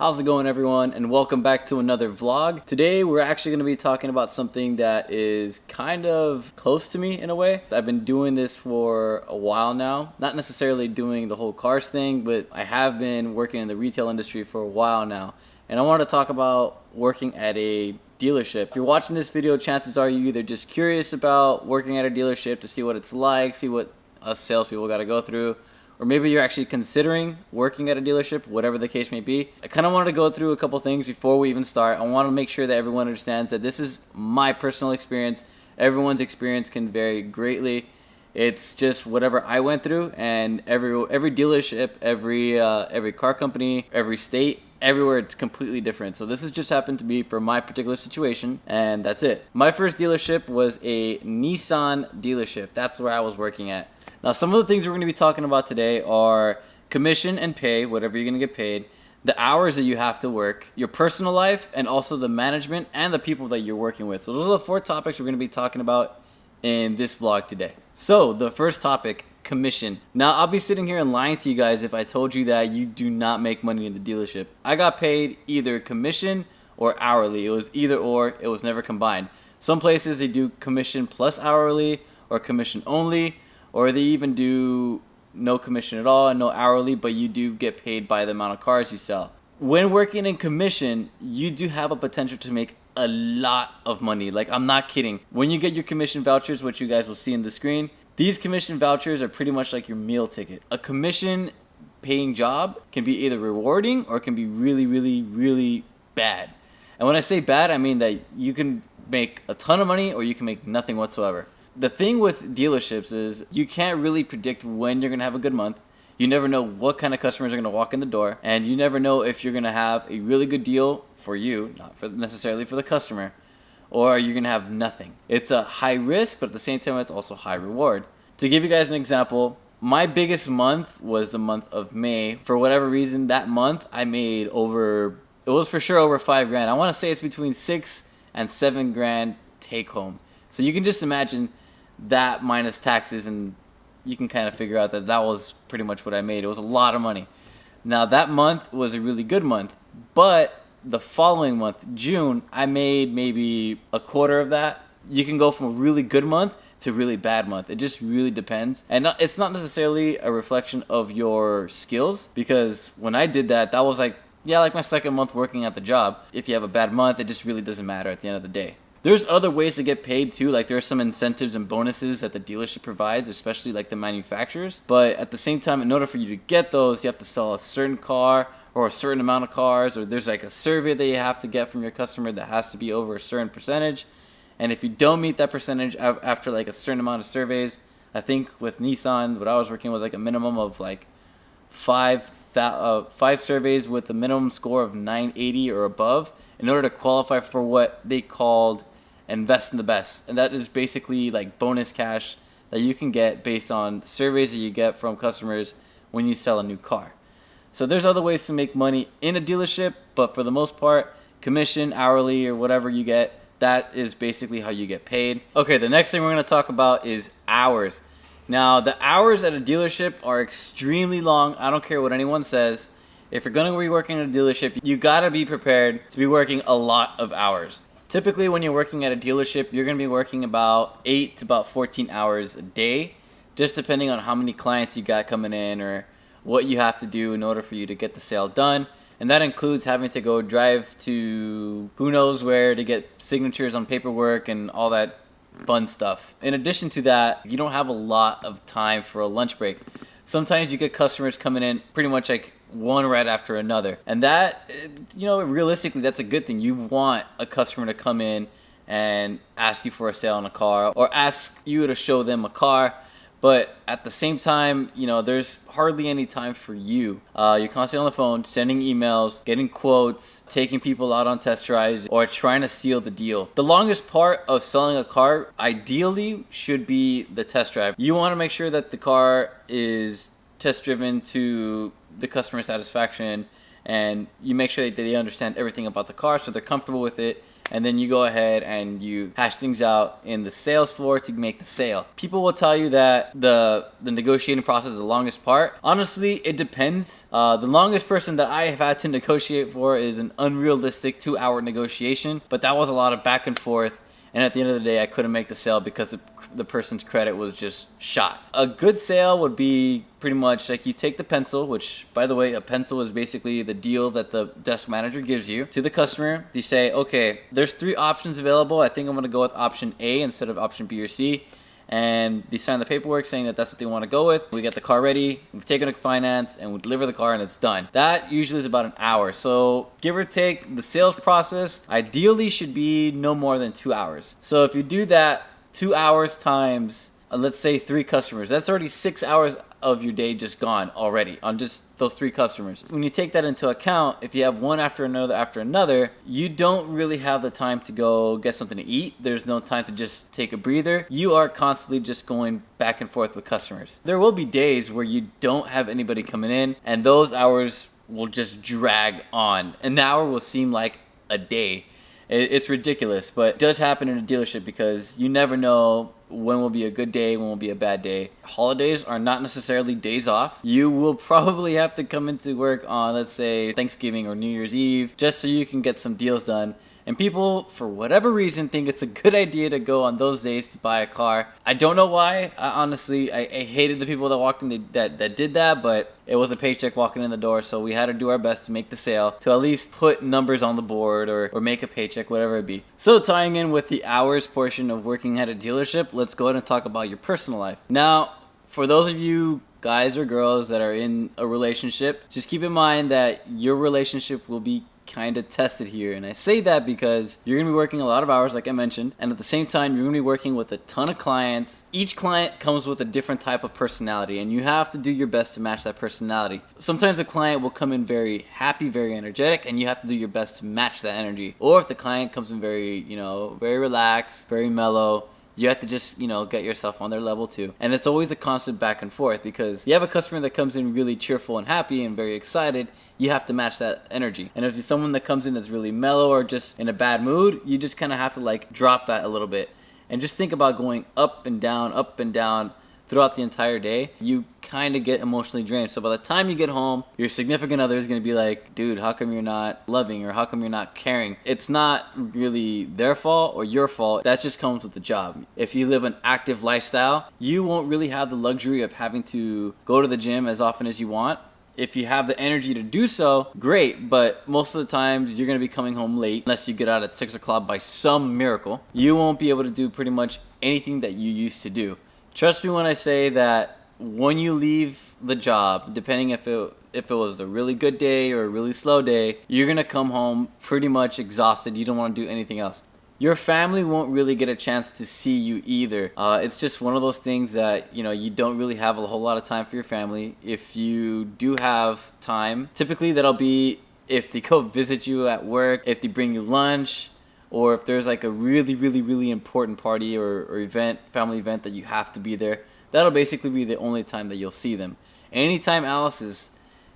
How's it going, everyone, and welcome back to another vlog. Today we're actually going to be talking about something that is kind of close to me in a way. I've been doing this for a while now, not necessarily doing the whole cars thing, but I have been working in the retail industry for a while now, and I want to talk about working at a dealership. If you're watching this video, chances are you either just curious about working at a dealership to see what it's like, see what us salespeople got to go through, or maybe you're actually considering working at a dealership, whatever the case may be. I kind of wanted to go through a couple things before we even start. I want to make sure that everyone understands that this is my personal experience. Everyone's experience can vary greatly. It's just whatever I went through, and every dealership, every car company, every state, everywhere it's completely different. So this has just happened to be for my particular situation, and that's it. My first dealership was a Nissan dealership. That's where I was working at. Now, some of the things we're going to be talking about today are commission and pay, whatever you're going to get paid, the hours that you have to work, your personal life, and also the management and the people that you're working with. So those are the 4 topics we're going to be talking about in this vlog today. So the first topic, commission. Now, I'll be sitting here and lying to you guys if I told you that you do not make money in the dealership. I got paid either commission or hourly. It was either or. It was never combined. Some places they do commission plus hourly or commission only, or they even do no commission at all and no hourly, but you do get paid by the amount of cars you sell. When working in commission, you do have a potential to make a lot of money. Like, I'm not kidding. When you get your commission vouchers, which you guys will see in the screen, these commission vouchers are pretty much like your meal ticket. A commission paying job can be either rewarding or it can be really, really, really bad. And when I say bad, I mean that you can make a ton of money or you can make nothing whatsoever. The thing with dealerships is you can't really predict when you're going to have a good month. You never know what kind of customers are going to walk in the door, and you never know if you're going to have a really good deal for you, not for necessarily for the customer, or you're going to have nothing. It's a high risk, but at the same time, it's also high reward. To give you guys an example, my biggest month was the month of May. For whatever reason, that month I made it was for sure over $5,000. I want to say it's between $6,000 and $7,000 take home. So you can just imagine that minus taxes, and you can kind of figure out that that was pretty much what I made. It was a lot of money. Now, that month was a really good month, but the following month, June, I made maybe a quarter of that. You can go from a really good month to a really bad month. It just really depends. And it's not necessarily a reflection of your skills, because when I did that, that was like my second month working at the job. If you have a bad month, it just really doesn't matter at the end of the day. There's other ways to get paid too, like there are some incentives and bonuses that the dealership provides, especially like the manufacturers. But at the same time, in order for you to get those, you have to sell a certain car or a certain amount of cars, or there's like a survey that you have to get from your customer that has to be over a certain percentage. And if you don't meet that percentage after like a certain amount of surveys, I think with Nissan, what I was working was like a minimum of like five surveys with a minimum score of 980 or above in order to qualify for what they called invest in the best. And that is basically like bonus cash that you can get based on surveys that you get from customers when you sell a new car. So there's other ways to make money in a dealership, but for the most part, commission, hourly, or whatever you get, that is basically how you get paid. Okay, the next thing we're going to talk about is hours. Now, the hours at a dealership are extremely long. I don't care what anyone says. If you're going to be working at a dealership, you got to be prepared to be working a lot of hours. Typically, when you're working at a dealership, you're going to be working about 8 to about 14 hours a day, just depending on how many clients you got coming in or what you have to do in order for you to get the sale done. And that includes having to go drive to who knows where to get signatures on paperwork and all that fun stuff. In addition to that, you don't have a lot of time for a lunch break. Sometimes you get customers coming in pretty much like one right after another. And that, realistically, that's a good thing. You want a customer to come in and ask you for a sale on a car or ask you to show them a car. But at the same time, there's hardly any time for you. You're constantly on the phone, sending emails, getting quotes, taking people out on test drives, or trying to seal the deal. The longest part of selling a car, ideally, should be the test drive. You want to make sure that the car is test driven to the customer satisfaction and you make sure that they understand everything about the car so they're comfortable with it. And then you go ahead and you hash things out in the sales floor to make the sale. People will tell you that the negotiating process is the longest part. Honestly, it depends. The longest person that I have had to negotiate for is an unrealistic 2-hour negotiation, but that was a lot of back and forth. And at the end of the day, I couldn't make the sale because the person's credit was just shot. A good sale would be pretty much like you take the pencil, which, by the way, a pencil is basically the deal that the desk manager gives you, to the customer. You say, okay, there's 3 options available. I think I'm going to go with option A instead of option B or C. And they sign the paperwork saying that that's what they want to go with. We get the car ready, we've taken it to finance, and we deliver the car and it's done. That usually is about an hour. So give or take, the sales process ideally should be no more than 2 hours. So if you do that 2 hours times, let's say 3 customers, that's already 6 hours of your day just gone already on just those 3 customers. When you take that into account, if you have one after another, you don't really have the time to go get something to eat. There's no time to just take a breather. You are constantly just going back and forth with customers. There will be days where you don't have anybody coming in, and those hours will just drag on. An hour will seem like a day. It's ridiculous, but it does happen in a dealership because you never know when will be a good day, when will be a bad day. Holidays are not necessarily days off. You will probably have to come into work on, let's say, Thanksgiving or New Year's Eve, just so you can get some deals done. And people, for whatever reason, think it's a good idea to go on those days to buy a car. I don't know why. Honestly, I hated the people that walked in that did that, but it was a paycheck walking in the door, so we had to do our best to make the sale, to at least put numbers on the board or make a paycheck, whatever it be. So tying in with the hours portion of working at a dealership, let's go ahead and talk about your personal life. Now, for those of you guys or girls that are in a relationship, just keep in mind that your relationship will be kind of tested here. And I say that because you're going to be working a lot of hours, like I mentioned, and at the same time you're going to be working with a ton of clients. Each client comes with a different type of personality, and you have to do your best to match that personality. Sometimes a client will come in very happy, very energetic, and you have to do your best to match that energy. Or if the client comes in very, very relaxed, very mellow, you have to just, get yourself on their level too. And it's always a constant back and forth, because you have a customer that comes in really cheerful and happy and very excited, you have to match that energy. And if you're someone that comes in that's really mellow or just in a bad mood, you just kind of have to drop that a little bit. And just think about going up and down throughout the entire day. You kind of get emotionally drained. So by the time you get home, your significant other is going to be like, dude, how come you're not loving, or how come you're not caring? It's not really their fault or your fault. That just comes with the job. If you live an active lifestyle, you won't really have the luxury of having to go to the gym as often as you want. If you have the energy to do so, great, but most of the times you're going to be coming home late unless you get out at 6 o'clock by some miracle. You won't be able to do pretty much anything that you used to do. Trust me when I say that when you leave the job, depending if it was a really good day or a really slow day, you're going to come home pretty much exhausted. You don't want to do anything else. Your family won't really get a chance to see you either. It's just one of those things that, you don't really have a whole lot of time for your family. If you do have time, typically that'll be if they go visit you at work, if they bring you lunch, or if there's a really, really, really important party or event, family event that you have to be there. That'll basically be the only time that you'll see them. Anytime else is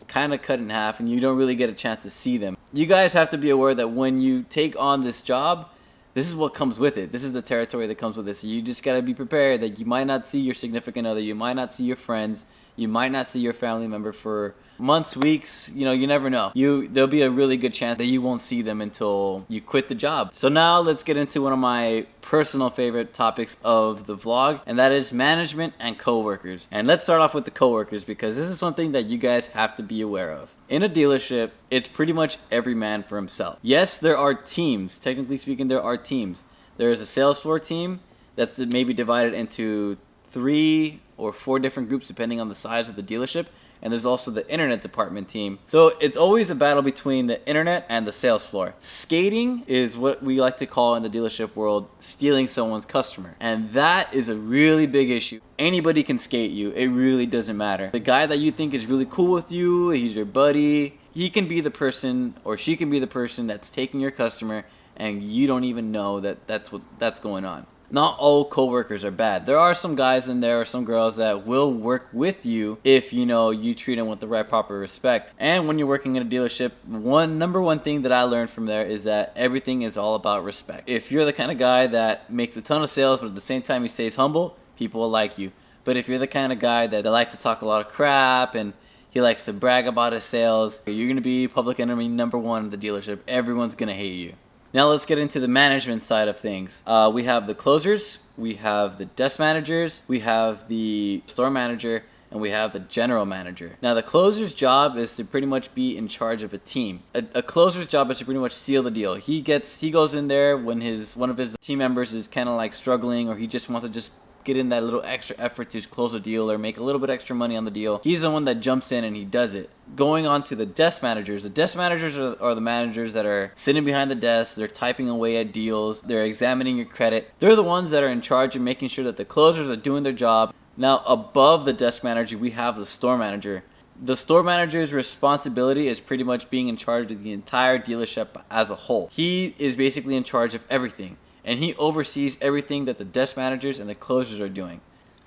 kind of cut in half and you don't really get a chance to see them. You guys have to be aware that when you take on this job, this is what comes with it. This is the territory that comes with it. So you just got to be prepared that you might not see your significant other. You might not see your friends. You might not see your family member for months, weeks. You never know. There'll be a really good chance that you won't see them until you quit the job. So now let's get into one of my personal favorite topics of the vlog, and that is management and coworkers. And let's start off with the coworkers, because this is something that you guys have to be aware of. In a dealership, it's pretty much every man for himself. Yes, there are teams. Technically speaking, there are teams. There is a sales floor team that's maybe divided into 3 or 4 different groups depending on the size of the dealership. And there's also the internet department team. So it's always a battle between the internet and the sales floor. Skating is what we like to call in the dealership world stealing someone's customer. And that is a really big issue. Anybody can skate you. It really doesn't matter. The guy that you think is really cool with you, he's your buddy, he can be the person, or she can be the person that's taking your customer, and you don't even know that that's going on. Not all coworkers are bad. There are some guys in there or some girls that will work with you if you treat them with the right proper respect. And when you're working in a dealership, number one thing that I learned from there is that everything is all about respect. If you're the kind of guy that makes a ton of sales but at the same time he stays humble, people will like you. But if you're the kind of guy that likes to talk a lot of crap and he likes to brag about his sales, you're going to be public enemy number one in the dealership. Everyone's going to hate you. Now let's get into the management side of things. We have the closers, we have the desk managers, we have the store manager, and we have the general manager. Now the closer's job is to pretty much be in charge of a team. A closer's job is to pretty much seal the deal. He goes in there when one of his team members is kind of like struggling, or he just wants to get in that little extra effort to close a deal or make a little bit extra money on the deal. He's the one that jumps in and he does it. Going on to the desk managers. The desk managers are the managers that are sitting behind the desk. They're typing away at deals. They're examining your credit. They're the ones that are in charge of making sure that the closers are doing their job. Now, above the desk manager, we have the store manager. The store manager's responsibility is pretty much being in charge of the entire dealership as a whole. He is basically in charge of everything, and he oversees everything that the desk managers and the closers are doing.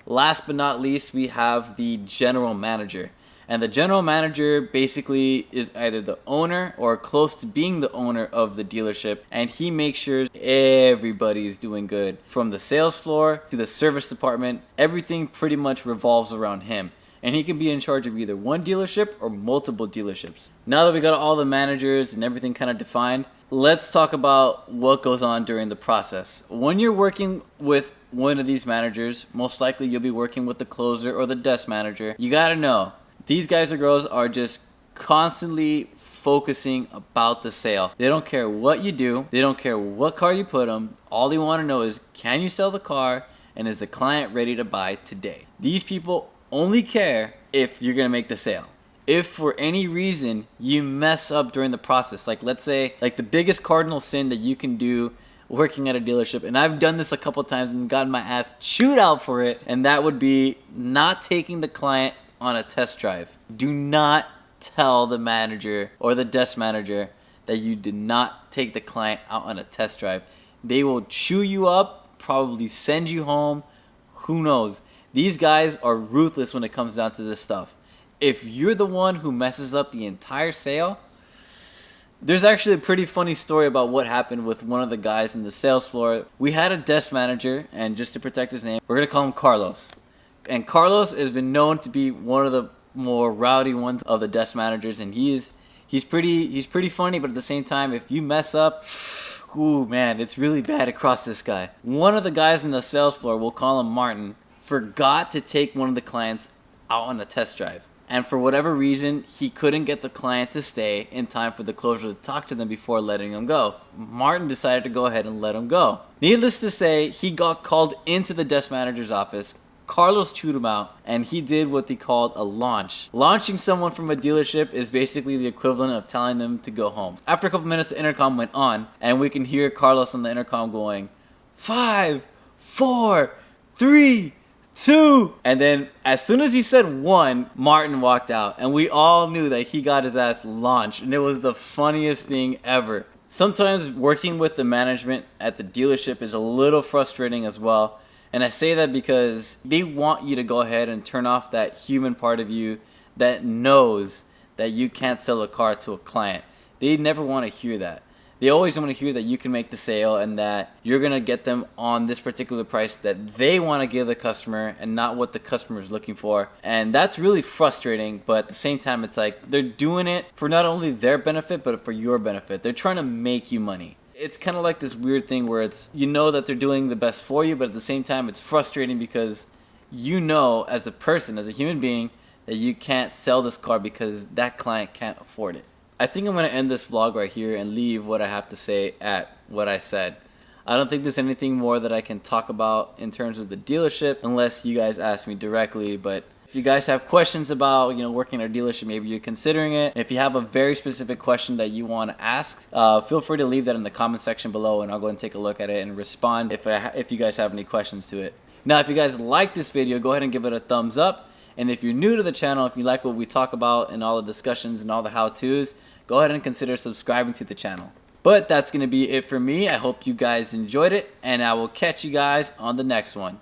Last but not least, we have the general manager. And the general manager basically is either the owner or close to being the owner of the dealership, and he makes sure everybody is doing good. From the sales floor to the service department, everything pretty much revolves around him. And he can be in charge of either one dealership or multiple dealerships. Now that we got all the managers and everything kind of defined, let's talk about what goes on during the process. When you're working with one of these managers, most likely you'll be working with the closer or the desk manager. You gotta know, these guys or girls are just constantly focusing about the sale. They don't care what you do. They don't care what car you put them. All they want to know is, can you sell the car, and is the client ready to buy today? These people only care if you're going to make the sale. If for any reason you mess up during the process, like let's say like the biggest cardinal sin that you can do working at a dealership, and I've done this a couple times and gotten my ass chewed out for it, and that would be not taking the client on a test drive. Do not tell the manager or the desk manager that you did not take the client out on a test drive. They will chew you up, probably send you home. Who knows? These guys are ruthless when it comes down to this stuff. If you're the one who messes up the entire sale, there's actually a pretty funny story about what happened with one of the guys in the sales floor. We had a desk manager, and just to protect his name, we're going to call him Carlos. And Carlos has been known to be one of the more rowdy ones of the desk managers, and he's pretty funny, but at the same time, if you mess up, ooh man, it's really bad across this guy. One of the guys in the sales floor, we'll call him Martin, forgot to take one of the clients out on a test drive. And for whatever reason, he couldn't get the client to stay in time for the closer to talk to them before letting him go. Martin decided to go ahead and let him go. Needless to say, he got called into the desk manager's office. Carlos chewed him out, and he did what they called a launch. Launching someone from a dealership is basically the equivalent of telling them to go home. After a couple minutes, the intercom went on, and we can hear Carlos on the intercom going, 5, 4, 3, 2. And then as soon as he said 1, Martin walked out, and we all knew that he got his ass launched, and it was the funniest thing ever. Sometimes working with the management at the dealership is a little frustrating as well. And I say that because they want you to go ahead and turn off that human part of you that knows that you can't sell a car to a client. They never want to hear that. They always want to hear that you can make the sale and that you're going to get them on this particular price that they want to give the customer and not what the customer is looking for. And that's really frustrating, but at the same time, it's like they're doing it for not only their benefit, but for your benefit. They're trying to make you money. It's kind of like this weird thing where it's, you know that they're doing the best for you, but at the same time, it's frustrating because you know as a person, as a human being, that you can't sell this car because that client can't afford it. I think I'm going to end this vlog right here and leave what I have to say at what I said. I don't think there's anything more that I can talk about in terms of the dealership unless you guys ask me directly, but if you guys have questions about, working at a dealership, maybe you're considering it. If you have a very specific question that you want to ask, feel free to leave that in the comment section below, and I'll go and take a look at it and respond if you guys have any questions to it. Now, if you guys like this video, go ahead and give it a thumbs up. And if you're new to the channel, if you like what we talk about and all the discussions and all the how-tos, go ahead and consider subscribing to the channel. But that's going to be it for me. I hope you guys enjoyed it, and I will catch you guys on the next one.